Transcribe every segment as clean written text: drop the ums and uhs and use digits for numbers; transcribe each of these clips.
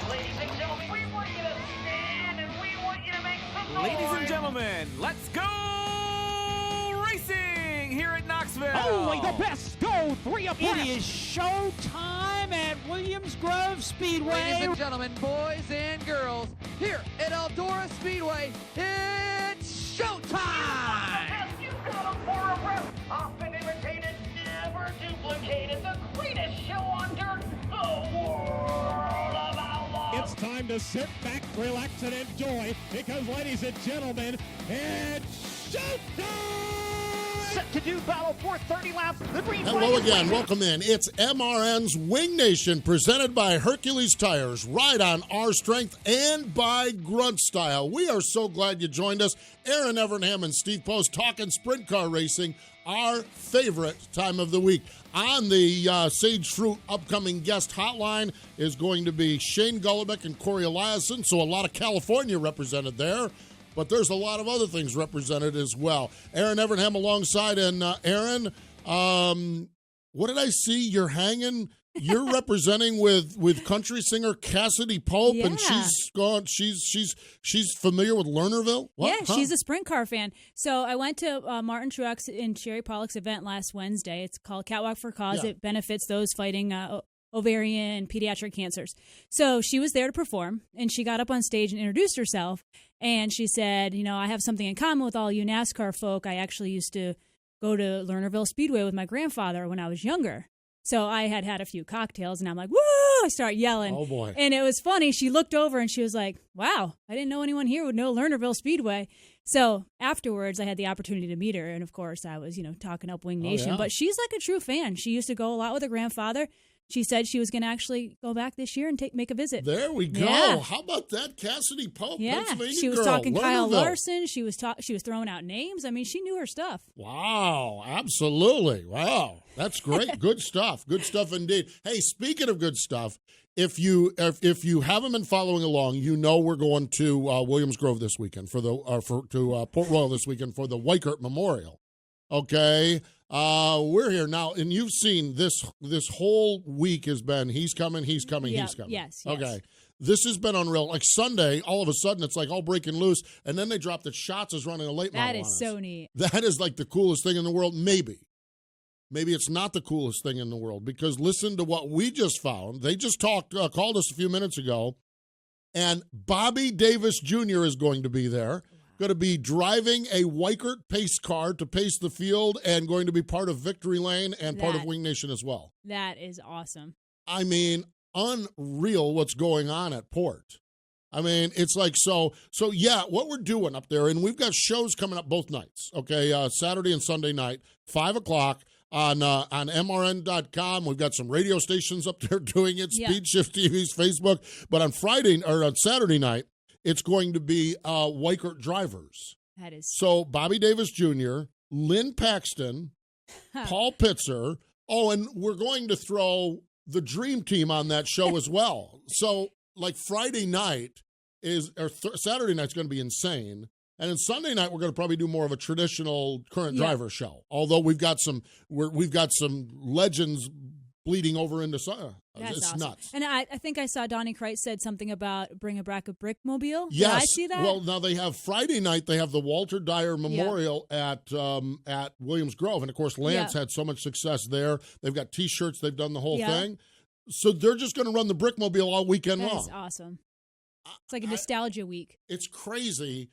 Ladies and gentlemen, we want you to stand and we want you to make some noise. Ladies and gentlemen, let's go racing here at Knoxville. Only the best go 3 abreast. It is show time at Williams Grove Speedway. Ladies and gentlemen, boys and girls, here at Eldora Speedway, it's showtime! You got 'em for a breath. Often imitated, never duplicated. The greatest show on dirt, the world of outlaws. It's time to sit back, relax, and enjoy because, ladies and gentlemen, it's showtime! Set to do battle for 30 laps. The green Hello flag is again. waving. Welcome in. It's MRN's Wing Nation presented by Hercules Tires. Ride on our strength and by Grunt Style. We are so glad you joined us. Erin, Evernham, and Steve Post talking sprint car racing, our favorite time of the week. On the Sage Fruit upcoming guest hotline is going to be Shane Golobic and Cory Eliason, so a lot of California represented there. But there's a lot of other things represented as well. Erin Evernham alongside, and Erin, what did I see? You're hanging. You're representing with country singer Cassidy Pope, Yeah. and she's gone. She's familiar with Lernerville. What? Yeah, she's a sprint car fan. So I went to Martin Truex and Sherry Pollock's event last Wednesday. It's called Catwalk for Cause. Yeah. It benefits those fighting ovarian and pediatric cancers. So she was there to perform, and she got up on stage and introduced herself. And she said, I have something in common with all you NASCAR folk. I actually used to go to Lernerville Speedway with my grandfather when I was younger. So I had a few cocktails, and I'm like, woo! I start yelling. Oh, boy. And it was funny. She looked over, and she was like, wow, I didn't know anyone here would know Lernerville Speedway. So afterwards, I had the opportunity to meet her. And, of course, I was, talking up Wing Nation. yeah. But she's like a true fan. She used to go a lot with her grandfather. She said she was going to actually go back this year and make a visit. There we go. Yeah. How about that, Cassidy Pope? Yeah, Pennsylvania she was girl, talking Kyle Lernerville. Larson. She was throwing out names. I mean, she knew her stuff. Wow, absolutely. Wow, that's great. Good stuff. Good stuff indeed. Hey, speaking of good stuff, if you haven't been following along, we're going to Williams Grove this weekend to Port Royal this weekend for the Weichert Memorial. Okay, we're here now, and you've seen this whole week has been he's coming. Yes. Okay. This has been unreal. Like Sunday, all of a sudden, it's like all breaking loose, and then they dropped that Schatz is running a late model That on is us. so neat. That is like the coolest thing in the world. Maybe it's not the coolest thing in the world because listen to what we just found. They just called us a few minutes ago, and Bobby Davis Jr. is going to be there. Going to be driving a Weichert pace car to pace the field and going to be part of Victory Lane and part of Wing Nation as well. That is awesome. I mean, unreal what's going on at Port. I mean, it's like, so yeah, what we're doing up there, and we've got shows coming up both nights, okay, Saturday and Sunday night, 5 o'clock on MRN.com. We've got some radio stations up there doing it, Speed Shift TV's Facebook, but on Saturday night, it's going to be Weichert drivers. That is So Bobby Davis Jr., Lynn Paxton, Paul Pitzer. Oh, and we're going to throw the Dream Team on that show as well. So, like Friday night Saturday night's going to be insane. And then Sunday night, we're going to probably do more of a traditional current driver show. Although we've got some legends bleeding over into That's it's awesome. nuts. And I think I saw Donnie Kreitz said something about bring a back a brickmobile. Yes. Did I see that? Well, now they have Friday night. They have the Walter Dyer Memorial at Williams Grove, and of course, Lance had so much success there. They've got T-shirts. They've done the whole thing. So they're just going to run the brickmobile all weekend long. That's awesome. It's like a nostalgia week. It's crazy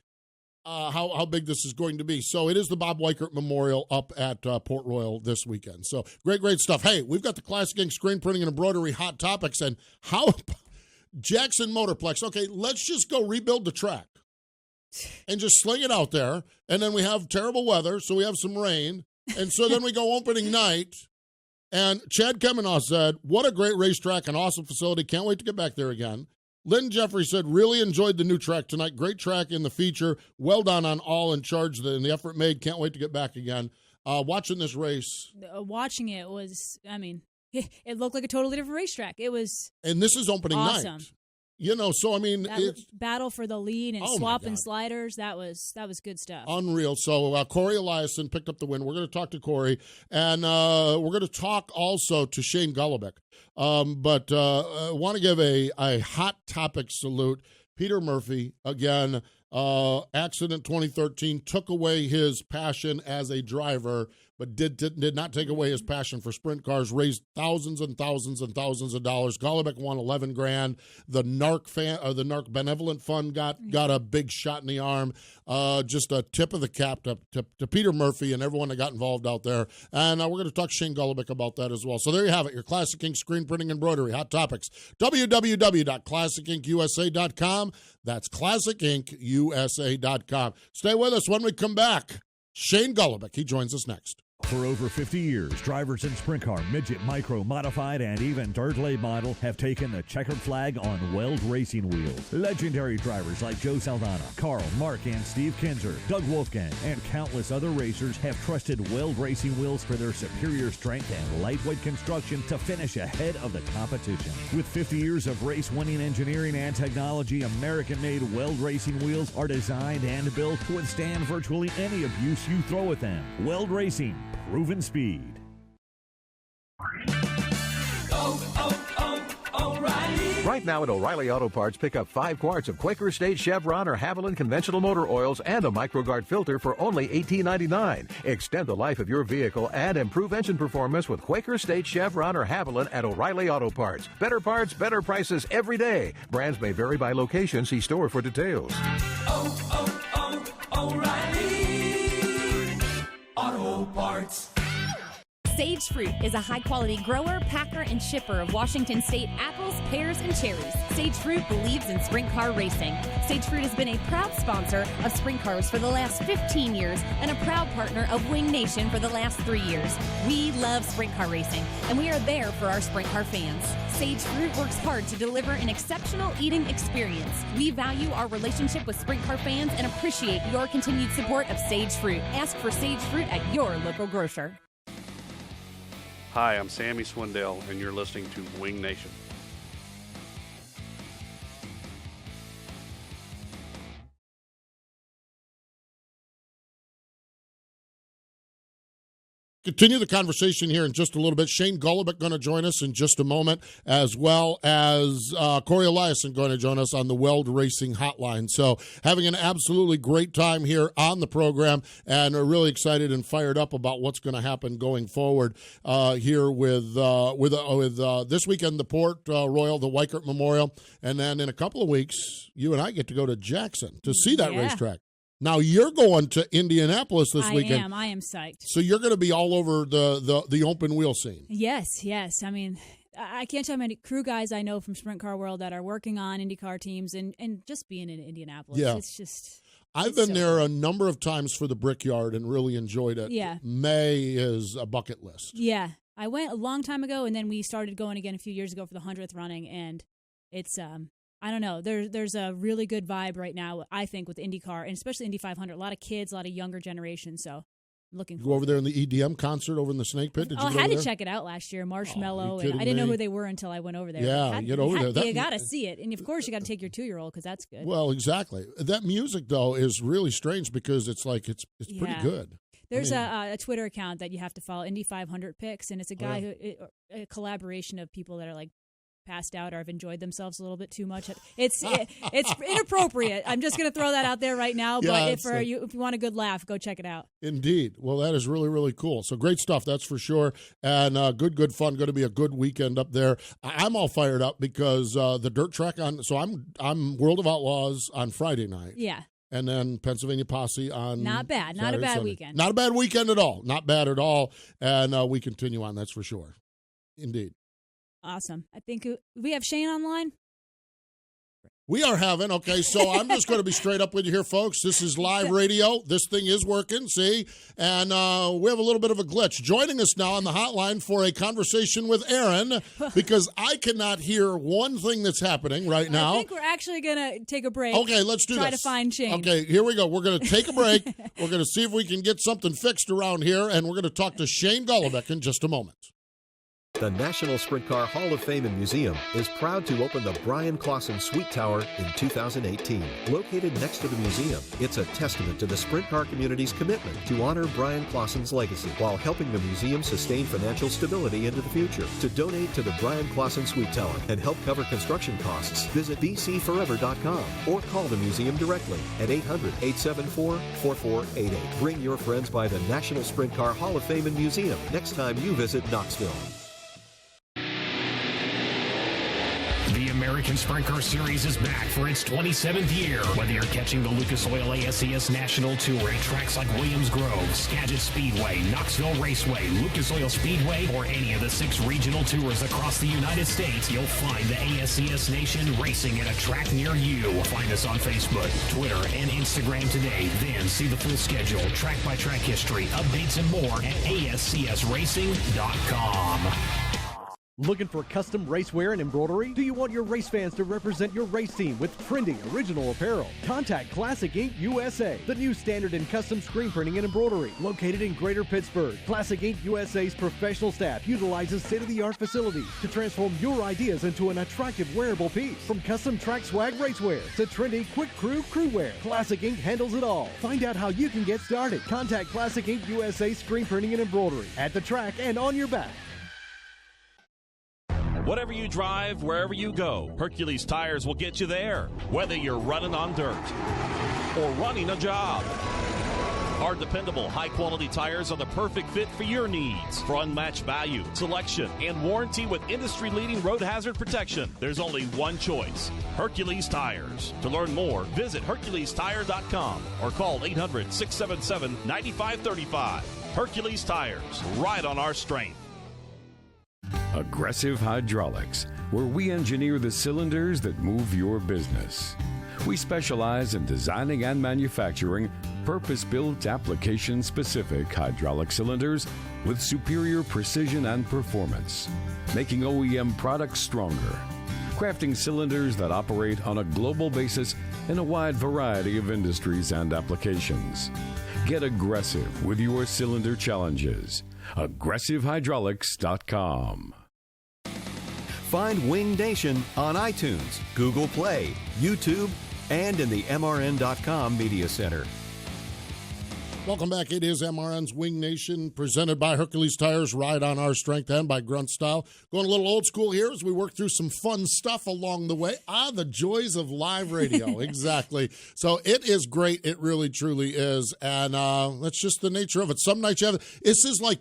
how big this is going to be. So it is the Bob Weichert Memorial up at Port Royal this weekend. So great stuff. Hey, we've got the Classic Ink screen printing and embroidery hot topics, and how Jackson Motorplex. Okay, let's just go rebuild the track and just sling it out there. And then we have terrible weather, so we have some rain. And so then we go opening night. And Chad Kemenow said, what a great racetrack, an awesome facility. Can't wait to get back there again. Lynn Jeffrey said, really enjoyed the new track tonight. Great track in the feature. Well done on all in charge and the effort made. Can't wait to get back again. Watching this race. Watching it was, it looked like a totally different racetrack. It was And this is opening awesome. night. So I mean, That it's battle for the lead and Oh, my swapping God. sliders, that was good stuff. unreal. So Cory Eliason picked up the win. We're going to talk to Cory, and we're going to talk also to Shane Golobic. But I want to give a hot topic salute. Peter Murphy, again, accident 2013, took away his passion as a driver, but did not take away his passion for sprint cars, raised thousands and thousands and thousands of dollars. Golobic won $11,000. The NARC Benevolent Fund got a big shot in the arm. Just a tip of the cap to Peter Murphy and everyone that got involved out there. And we're going to talk to Shane Golobic about that as well. So there you have it, your Classic Ink screen printing and embroidery hot topics. www.classicinkusa.com. That's classicinkusa.com. Stay with us when we come back. Shane Golobic, he joins us next. For over 50 years, drivers in sprint car, midget, micro, modified, and even dirt late model have taken the checkered flag on Weld Racing Wheels. Legendary drivers like Joe Saldana, Carl, Mark, and Steve Kinzer, Doug Wolfgang, and countless other racers have trusted Weld Racing Wheels for their superior strength and lightweight construction to finish ahead of the competition. With 50 years of race-winning engineering and technology, American-made Weld Racing Wheels are designed and built to withstand virtually any abuse you throw at them. Weld Racing. Proven speed. Right now at O'Reilly Auto Parts, pick up 5 quarts of Quaker State, Chevron, or Haviland conventional motor oils and a MicroGuard filter for only $18.99. Extend the life of your vehicle and improve engine performance with Quaker State, Chevron, or Haviland at O'Reilly Auto Parts. Better parts, better prices every day. Brands may vary by location. See store for details. O'Reilly Auto Parts. Sage Fruit is a high-quality grower, packer, and shipper of Washington State apples, pears, and cherries. Sage Fruit believes in sprint car racing. Sage Fruit has been a proud sponsor of sprint cars for the last 15 years and a proud partner of Wing Nation for the last 3 years. We love sprint car racing, and we are there for our sprint car fans. Sage Fruit works hard to deliver an exceptional eating experience. We value our relationship with sprint car fans and appreciate your continued support of Sage Fruit. Ask for Sage Fruit at your local grocer. Hi, I'm Sammy Swindell, and you're listening to Wing Nation. Continue the conversation here in just a little bit. Shane Golobic going to join us in just a moment, as well as Cory Eliason going to join us on the Weld Racing Hotline. So having an absolutely great time here on the program, and are really excited and fired up about what's going to happen going forward here with this weekend, the Port Royal, the Weichert Memorial, and then in a couple of weeks, you and I get to go to Jackson to see that racetrack. Now, you're going to Indianapolis this weekend. I am psyched. So you're going to be all over the open wheel scene. Yes. I mean, I can't tell how many crew guys I know from Sprint Car World that are working on IndyCar teams and just being in Indianapolis. Yeah. It's just... I've been there a number of times for the Brickyard and really enjoyed it. Yeah. May is a bucket list. Yeah. I went a long time ago, and then we started going again a few years ago for the 100th running, and it's... I don't know. There's a really good vibe right now, I think, with IndyCar, and especially Indy 500. A lot of kids, a lot of younger generation, so I'm looking forward. You go over there in the EDM concert over in the Snake Pit? I had to check it out last year, Marshmello, and I didn't know who they were until I went over there. Yeah, get over there. You got to see it, and of course you got to take your 2-year-old because that's good. Well, exactly. That music, though, is really strange because it's like it's pretty good. There's a Twitter account that you have to follow, Indy 500 Picks, and it's a guy a collaboration of people that are like passed out or have enjoyed themselves a little bit too much. It's inappropriate. I'm just going to throw that out there right now. But if you want a good laugh, go check it out. Indeed. Well, that is really, really cool. So great stuff, that's for sure. And good fun. Going to be a good weekend up there. I'm all fired up because the dirt track so I'm World of Outlaws on Friday night. Yeah. And then Pennsylvania Posse on Not bad. Not a bad weekend. Not a bad weekend at all. Not bad at all. And we continue on, that's for sure. Indeed. Awesome. I think we have Shane online. We are having, okay, so I'm just going to be straight up with you here, folks. This is live radio. This thing is working, see? And we have a little bit of a glitch. Joining us now on the hotline for a conversation with Erin, because I cannot hear one thing that's happening right now. I think we're actually going to take a break. Okay, let's do this. Try to find Shane. Okay, here we go. We're going to take a break. We're going to see if we can get something fixed around here, and we're going to talk to Shane Golobic in just a moment. The National Sprint Car Hall of Fame and Museum is proud to open the Brian Clausen Suite Tower in 2018. Located next to the museum, it's a testament to the sprint car community's commitment to honor Brian Clausen's legacy while helping the museum sustain financial stability into the future. To donate to the Brian Clausen Suite Tower and help cover construction costs, visit bcforever.com or call the museum directly at 800-874-4488. Bring your friends by the National Sprint Car Hall of Fame and Museum next time you visit Knoxville. The American Sprint Car Series is back for its 27th year. Whether you're catching the Lucas Oil ASCS National Tour at tracks like Williams Grove, Skagit Speedway, Knoxville Raceway, Lucas Oil Speedway, or any of the 6 regional tours across the United States, you'll find the ASCS Nation racing at a track near you. Find us on Facebook, Twitter, and Instagram today. Then see the full schedule, track-by-track history, updates, and more at ASCSRacing.com. Looking for custom racewear and embroidery? Do you want your race fans to represent your race team with trendy original apparel? Contact Classic Ink USA, the new standard in custom screen printing and embroidery. Located in Greater Pittsburgh, Classic Ink USA's professional staff utilizes state-of-the-art facilities to transform your ideas into an attractive wearable piece. From custom track swag racewear to trendy quick crew wear, Classic Ink handles it all. Find out how you can get started. Contact Classic Ink USA screen printing and embroidery at the track and on your back. Whatever you drive, wherever you go, Hercules Tires will get you there. Whether you're running on dirt or running a job, our dependable, high-quality tires are the perfect fit for your needs. For unmatched value, selection, and warranty with industry-leading road hazard protection, there's only one choice: Hercules Tires. To learn more, visit HerculesTire.com or call 800-677-9535. Hercules Tires, ride on our strength. Aggressive Hydraulics, where we engineer the cylinders that move your business. We specialize in designing and manufacturing purpose-built, application-specific hydraulic cylinders with superior precision and performance, making OEM products stronger, crafting cylinders that operate on a global basis in a wide variety of industries and applications. Get aggressive with your cylinder challenges. AggressiveHydraulics.com. Find Wing Nation on iTunes, Google Play, YouTube, and in the MRN.com Media Center. Welcome back. It is MRN's Wing Nation, presented by Hercules Tires, Ride on Our Strength, and by Grunt Style. Going a little old school here as we work through some fun stuff along the way. The joys of live radio. Exactly. So it is great. It really, truly is. And that's just the nature of it. Some nights you have, this is like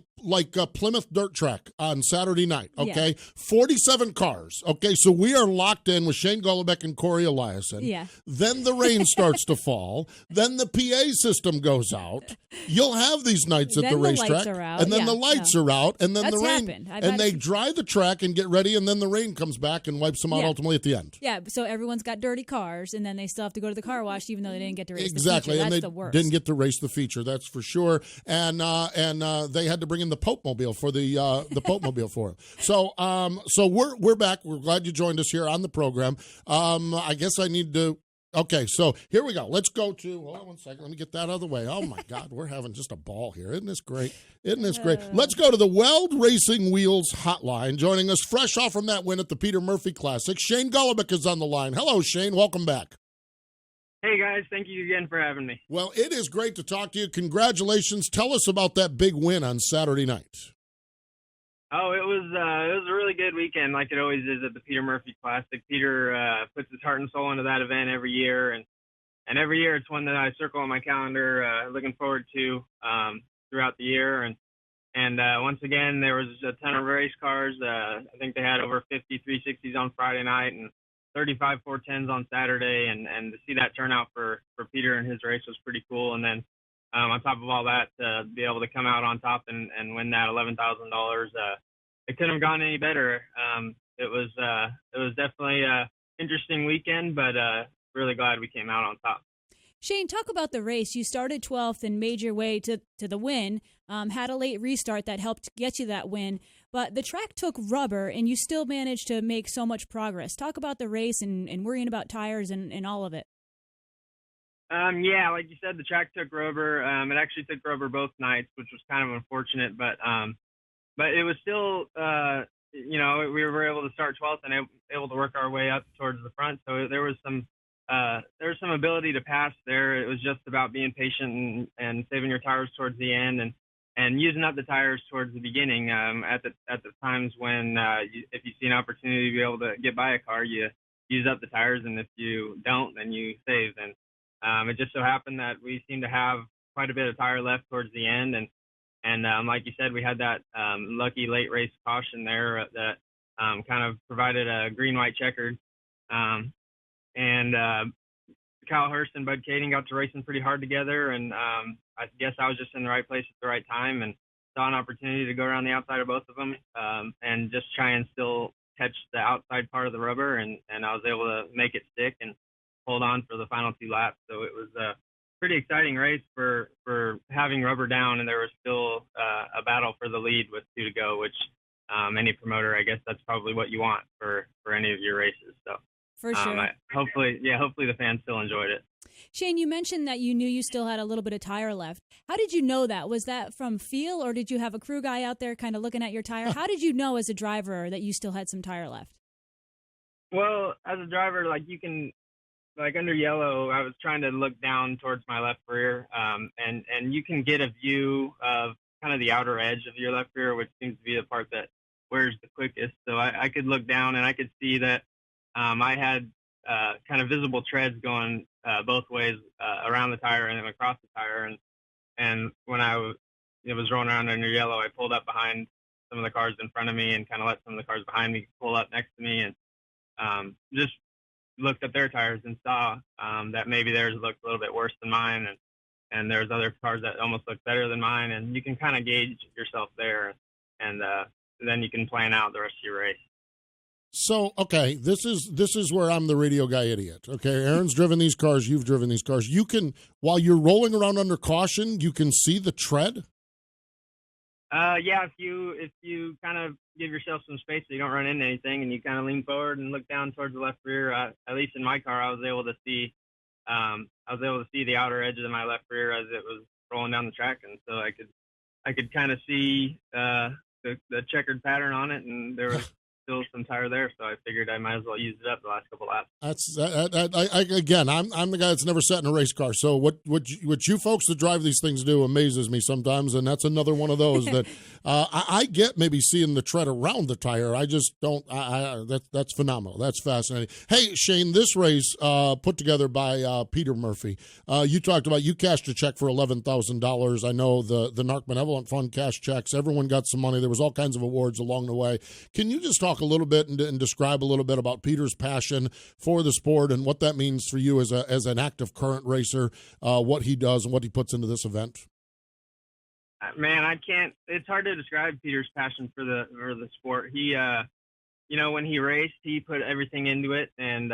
Plymouth Dirt Track on Saturday night, okay? Yeah. 47 cars, okay? So we are locked in with Shane Golobic and Cory Eliason. Yeah. Then the rain starts to fall. Then the PA system goes out. You'll have these nights at the racetrack, and then the lights are out, and then the rain, and they dry the track and get ready, and then the rain comes back and wipes them out ultimately at the end. Yeah, so everyone's got dirty cars, and then they still have to go to the car wash, even though they didn't get to race exactly, the feature. And that's they the worst. Didn't get to race the feature, that's for sure. And they had to bring in the Pope Mobile for the Pope Mobile for him. So we're back. We're glad you joined us here on the program. I guess I need to. Okay, so here we go. Let's go to, hold on one second. Let me get that out of the way. Oh, my God, we're having just a ball here. Isn't this great? Isn't this great? Let's go to the Weld Racing Wheels hotline. Joining us fresh off from that win at the Peter Murphy Classic, Shane Golobic is on the line. Hello, Shane. Welcome back. Hey, guys. Thank you again for having me. Well, it is great to talk to you. Congratulations. Tell us about that big win on Saturday night. Oh, it was a really good weekend, like it always is at the Peter Murphy Classic. Peter puts his heart and soul into that event every year, and every year it's one that I circle on my calendar, looking forward to throughout the year. And once again, there was a ton of race cars. I think they had over 50 360s on Friday night and 35 410s on Saturday, and to see that turnout for Peter and his race was pretty cool. And then on top of all that, to be able to come out on top and win that $11,000, it couldn't have gone any better. It was definitely an interesting weekend, but really glad we came out on top. Shane, talk about the race. You started 12th and made your way to the win, had a late restart that helped get you that win, but the track took rubber, and you still managed to make so much progress. Talk about the race and worrying about tires and all of it. Yeah, like you said, the track took rubber. It actually took rubber both nights, which was kind of unfortunate, but it was still we were able to start 12th and able to work our way up towards the front. So there was some ability to pass there. It was just about being patient and saving your tires towards the end and using up the tires towards the beginning. At the times when if you see an opportunity to be able to get by a car, you use up the tires, and if you don't, then you save. And it just so happened that we seemed to have quite a bit of tire left towards the end, and like you said, we had that lucky late race caution there that kind of provided a green-white checkered. And Kyle Hurst and Bud Kading got to racing pretty hard together, and I guess I was just in the right place at the right time and saw an opportunity to go around the outside of both of them and just try and still catch the outside part of the rubber, and I was able to make it stick and hold on for the final 2 laps. So it was a pretty exciting race for having rubber down, and there was still a battle for the lead with 2 to go, which any promoter, I guess that's probably what you want for any of your races. So for sure. Hopefully the fans still enjoyed it. Shane, you mentioned that you knew you still had a little bit of tire left. How did you know that? Was that from feel, or did you have a crew guy out there kind of looking at your tire? How did you know as a driver that you still had some tire left? Well, as a driver, you can, under yellow, I was trying to look down towards my left rear, and you can get a view of kind of the outer edge of your left rear, which seems to be the part that wears the quickest. So I could look down and I could see that I had kind of visible treads going both ways around the tire and then across the tire. And when I was rolling around under yellow, I pulled up behind some of the cars in front of me and kind of let some of the cars behind me pull up next to me, and just looked at their tires and saw that maybe theirs looked a little bit worse than mine, and there's other cars that almost look better than mine, and you can kind of gauge yourself there, and then you can plan out the rest of your race. So, okay, this is where I'm the radio guy idiot. Okay, Erin's driven these cars, you've driven these cars. You can, while you're rolling around under caution, you can see the tread? Yeah, if you kind of give yourself some space so you don't run into anything, and you kind of lean forward and look down towards the left rear. At least in my car, I was able to see the outer edge of my left rear as it was rolling down the track, and so I could kind of see the checkered pattern on it, and there was still some tire there, so I figured I might as well use it up the last couple laps. Again, I'm the guy that's never sat in a race car, so what you folks that drive these things do amazes me sometimes, and that's another one of those that I get maybe seeing the tread around the tire. I just don't. That's phenomenal. That's fascinating. Hey, Shane, this race put together by Peter Murphy. You talked about you cashed a check for $11,000. I know the NARC Benevolent Fund cashed checks. Everyone got some money. There was all kinds of awards along the way. Can you just talk a little bit and describe a little bit about Peter's passion for the sport and what that means for you as an active current racer, what he does and what he puts into this event? Man, I can't. It's hard to describe Peter's passion for the sport. He, when he raced, he put everything into it, and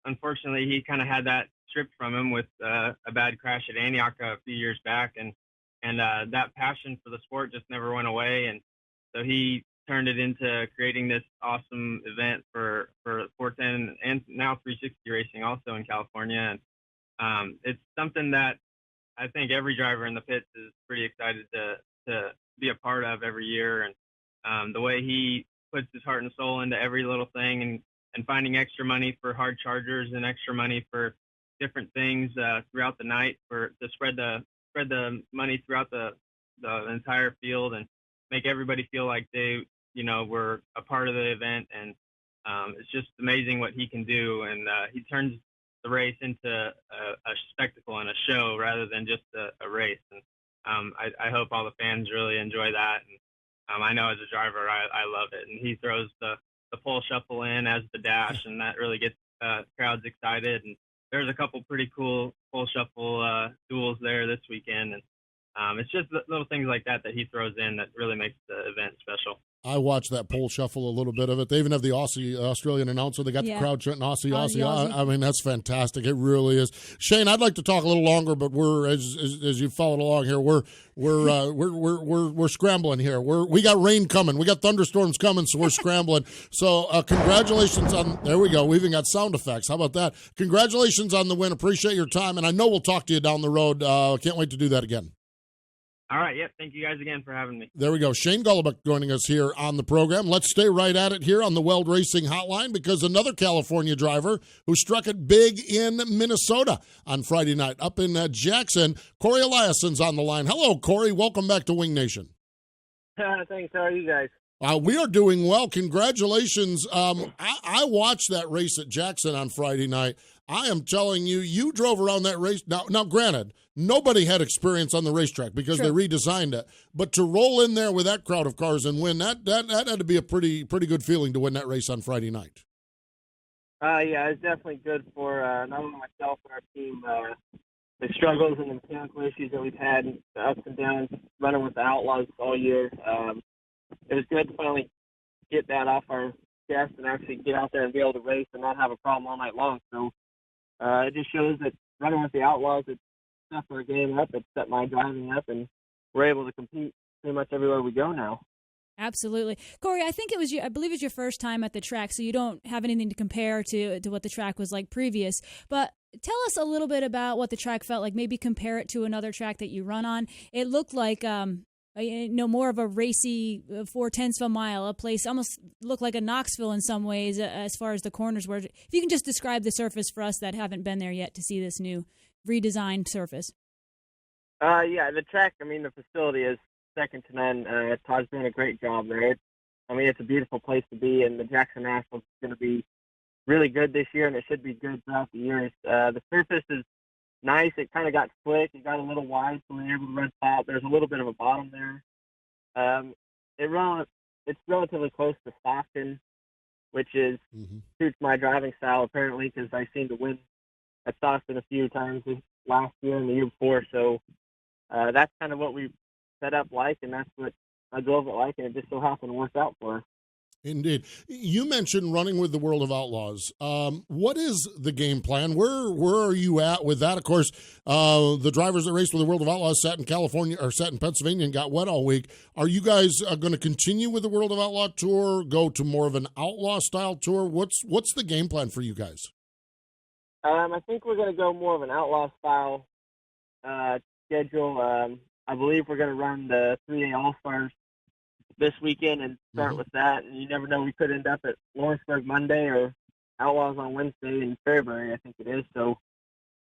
unfortunately, he kind of had that stripped from him with a bad crash at Antioch a few years back, and that passion for the sport just never went away, and so he turned it into creating this awesome event for 410 and now 360 racing also in California. And it's something that I think every driver in the pits is pretty excited to be a part of every year. And the way he puts his heart and soul into every little thing and finding extra money for hard chargers and extra money for different things throughout the night to spread the money throughout the entire field and make everybody feel like they were a part of the event, and it's just amazing what he can do. And he turns the race into a spectacle and a show rather than just a race. And I hope all the fans really enjoy that. And I know as a driver, I love it. And he throws the pole shuffle in as the dash, and that really gets crowds excited. And there's a couple pretty cool pole shuffle duels there this weekend. And it's just little things like that he throws in that really makes the event special. I watched that pole shuffle, a little bit of it. They even have the Australian announcer. They got the crowd chanting Aussie. I mean, that's fantastic. It really is. Shane, I'd like to talk a little longer, but we're as you followed along here, we're scrambling here. We got rain coming. We got thunderstorms coming, so we're scrambling. So congratulations on. There we go. We even got sound effects. How about that? Congratulations on the win. Appreciate your time, and I know we'll talk to you down the road. Can't wait to do that again. All right. Yep. Thank you guys again for having me. There we go. Shane Golobic joining us here on the program. Let's stay right at it here on the Weld Racing Hotline because another California driver who struck it big in Minnesota on Friday night up in Jackson, Cory Eliason's on the line. Hello, Cory. Welcome back to Wing Nation. Thanks. How are you guys? We are doing well. Congratulations. I watched that race at Jackson on Friday night. I am telling you, you drove around that race. Now, granted, nobody had experience on the racetrack because they redesigned it. But to roll in there with that crowd of cars and win, that had to be a pretty good feeling to win that race on Friday night. Yeah, it's definitely good for not only myself and our team. The struggles and the mechanical issues that we've had, the ups and downs, running with the Outlaws all year. It was good to finally get that off our chest and actually get out there and be able to race and not have a problem all night long. So it just shows that running with the Outlaws, it's set our game up, it's set my driving up, and we're able to compete pretty much everywhere we go now. Absolutely. Cory, I believe it was your first time at the track, so you don't have anything to compare to what the track was like previous. But tell us a little bit about what the track felt like. Maybe compare it to another track that you run on. It looked like more of a racy 4/10 of a mile, a place almost looked like a Knoxville in some ways as far as the corners were. If you can just describe the surface for us that haven't been there yet to see this new redesigned surface. Yeah, the track, the facility is second to none. Todd's doing a great job there. It's a beautiful place to be, and the Jackson Nationals is going to be really good this year, and it should be good throughout the years. The surface is nice. It kind of got slick. It got a little wide, so we were able to run top. There's a little bit of a bottom there. It's relatively close to Stockton, which suits my driving style apparently because I seem to win at Stockton a few times last year and the year before. So that's kind of what we set up like, and that's what I drove it like, and it just so happened to work out for us. Indeed. You mentioned running with the World of Outlaws. What is the game plan? Where are you at with that? Of course, the drivers that raced with the World of Outlaws sat in California or sat in Pennsylvania and got wet all week. Are you guys going to continue with the World of Outlaw tour, go to more of an outlaw-style tour? What's the game plan for you guys? I think we're going to go more of an outlaw-style schedule. I believe we're going to run the 3-day All-Stars this weekend and start with that. And you never know, we could end up at Lawrenceburg Monday or Outlaws on Wednesday in February, I think it is. So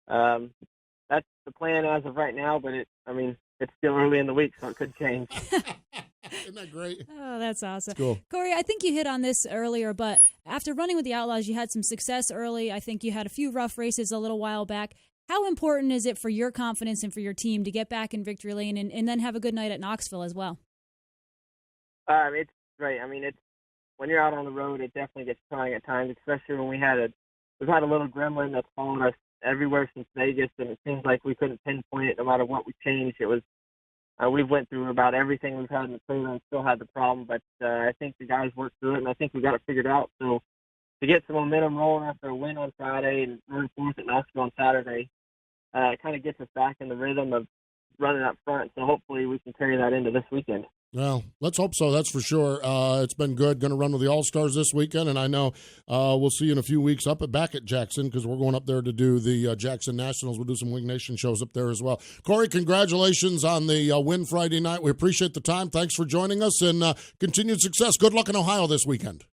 that's the plan as of right now, but it's still early in the week, so it could change. Isn't that great? Oh, that's awesome. Cool. Cory, I think you hit on this earlier, but after running with the Outlaws, you had some success early. I think you had a few rough races a little while back. How important is it for your confidence and for your team to get back in victory lane and then have a good night at Knoxville as well? It's great. It's when you're out on the road, it definitely gets trying at times, especially when we've had a little gremlin that's followed us everywhere since Vegas, and it seems like we couldn't pinpoint it no matter what we changed. It was we've went through about everything we've had in the trailer and still had the problem, but I think the guys worked through it, and I think we got it figured out. So to get some momentum rolling after a win on Friday and running fourth at Knoxville on Saturday, it kind of gets us back in the rhythm of running up front. So hopefully we can carry that into this weekend. Well, let's hope so. That's for sure. It's been good. Going to run with the All-Stars this weekend, and I know we'll see you in a few weeks back at Jackson because we're going up there to do the Jackson Nationals. We'll do some Wing Nation shows up there as well. Cory, congratulations on the win Friday night. We appreciate the time. Thanks for joining us, and continued success. Good luck in Ohio this weekend.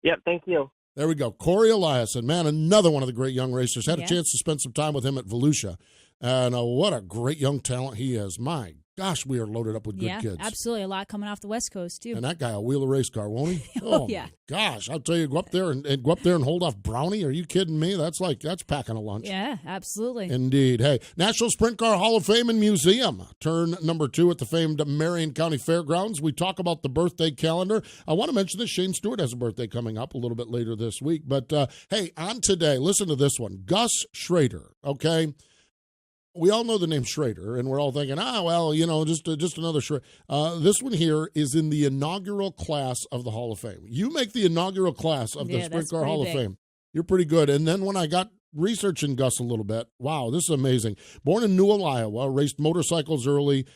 Yep, thank you. There we go. Cory Eliason, man, another one of the great young racers. Had a chance to spend some time with him at Volusia, and what a great young talent he is. My gosh, we are loaded up with good kids. Yeah, absolutely. A lot coming off the West Coast, too. And that guy will wheel a race car, won't he? Oh, yeah. Gosh, I'll tell you, go up there and hold off Brownie. Are you kidding me? That's packing a lunch. Yeah, absolutely. Indeed. Hey, National Sprint Car Hall of Fame and Museum, turn number 2 at the famed Marion County Fairgrounds. We talk about the birthday calendar. I want to mention that Shane Stewart has a birthday coming up a little bit later this week. But, hey, on today, listen to this one. Gus Schrader, okay? We all know the name Schrader, and we're all thinking, just another Schrader. This one here is in the inaugural class of the Hall of Fame. You make the inaugural class of the Sprint Car Hall of Fame. You're pretty good. And then when I got researching Gus a little bit, wow, this is amazing. Born in Newell, Iowa, raced motorcycles early.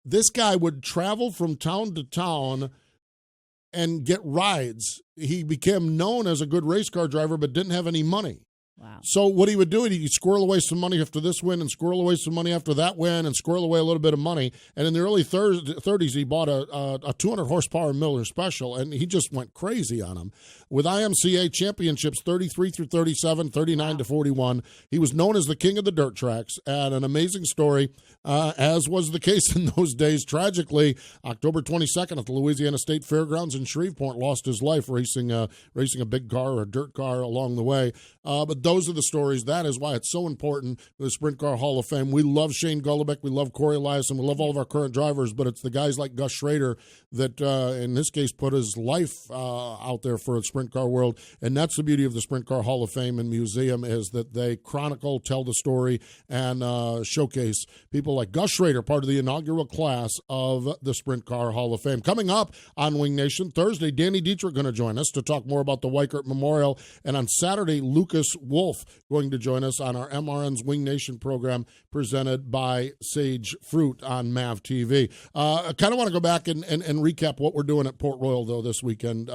This guy would travel from town to town and get rides. He became known as a good race car driver but didn't have any money. Wow. So what he would do, he'd squirrel away some money after this win and squirrel away some money after that win and squirrel away a little bit of money. And in the early 30s, he bought a 200 horsepower Miller Special, and he just went crazy on them. With IMCA championships 33 through 37, 39 to 41, he was known as the king of the dirt tracks, and an amazing story, as was the case in those days. Tragically, October 22nd at the Louisiana State Fairgrounds in Shreveport, lost his life racing a big car or a dirt car along the way. But those are the stories. That is why it's so important, the Sprint Car Hall of Fame. We love Shane Golobic. We love Cory Eliason. We love all of our current drivers, but it's the guys like Gus Schrader that, in this case, put his life out there for the sprint car world. And that's the beauty of the Sprint Car Hall of Fame and Museum, is that they chronicle, tell the story, and showcase people like Gus Schrader, part of the inaugural class of the Sprint Car Hall of Fame. Coming up on Wing Nation, Thursday, Danny Dietrich going to join us to talk more about the Weichert Memorial. And on Saturday, Lucas Wolf going to join us on our MRN's Wing Nation program presented by Sage Fruit on MAV TV. I kind of want to go back and recap what we're doing at Port Royal, though, this weekend.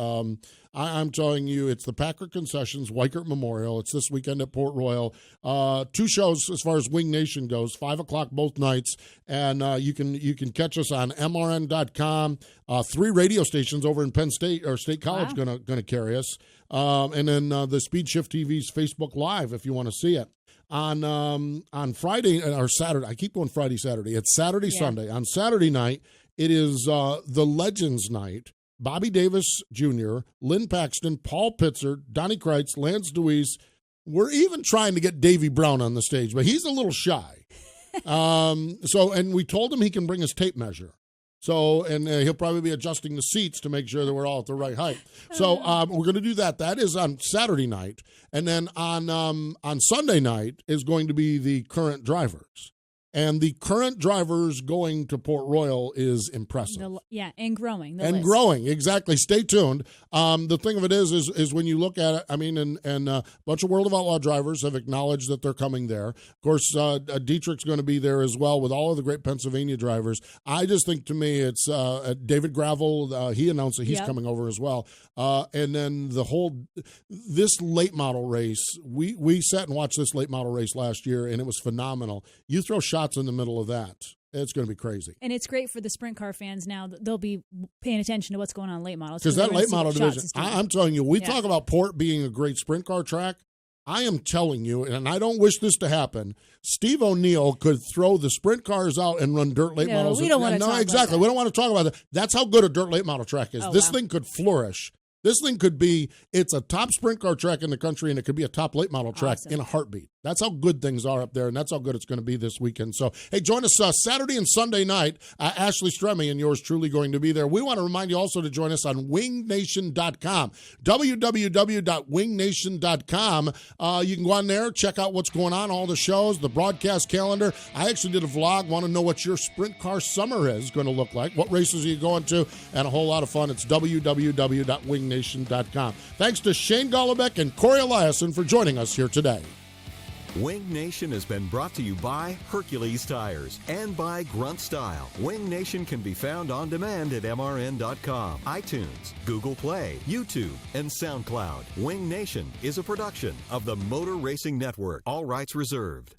I'm telling you, it's the Packer Concessions Weichert Memorial. It's this weekend at Port Royal. 2 shows as far as Wing Nation goes, 5 o'clock both nights, and you can catch us on MRN.com. 3 radio stations over in Penn State or State College gonna carry us, and then the Speed Shift TV's Facebook Live if you want to see it. On Friday or Saturday, I keep going Friday, Saturday. It's Saturday, Sunday. On Saturday night, it is the Legends Night. Bobby Davis Jr., Lynn Paxton, Paul Pitzer, Donnie Kreitz, Lance Deweese. We're even trying to get Davey Brown on the stage, but he's a little shy. And we told him he can bring his tape measure. So, and he'll probably be adjusting the seats to make sure that we're all at the right height. So we're going to do that. That is on Saturday night. And then on Sunday night is going to be the current drivers. And the current drivers going to Port Royal is impressive. And growing. Growing, exactly. Stay tuned. The thing of it is when you look at it, I mean, and a bunch of World of Outlaw drivers have acknowledged that they're coming there. Of course, Dietrich's going to be there as well with all of the great Pennsylvania drivers. I just think, to me, it's David Gravel. He announced that he's coming over as well. And then this late model race, we sat and watched this late model race last year, and it was phenomenal. You throw shots in the middle of that, it's going to be crazy. And it's great for the sprint car fans now. They'll be paying attention to what's going on in late models. Because that late model division, I'm telling you, we talk about Port being a great sprint car track. I am telling you, and I don't wish this to happen, Steve O'Neill could throw the sprint cars out and run dirt late models. We don't want to talk about that. We don't want to talk about that. That's how good a dirt late model track is. This thing could flourish. This thing could be, it's a top sprint car track in the country, and it could be a top late model track in a heartbeat. That's how good things are up there, and that's how good it's going to be this weekend. So, hey, join us Saturday and Sunday night. Ashley Stremme and yours truly going to be there. We want to remind you also to join us on wingnation.com, www.wingnation.com. You can go on there, check out what's going on, all the shows, the broadcast calendar. I actually did a vlog, want to know what your sprint car summer is going to look like, what races are you going to, and a whole lot of fun. It's www.wingnation.com. Thanks to Shane Golobic and Cory Eliason for joining us here today. Wing Nation has been brought to you by Hercules Tires and by Grunt Style. Wing Nation can be found on demand at MRN.com, iTunes, Google Play, YouTube, and SoundCloud. Wing Nation is a production of the Motor Racing Network. All rights reserved.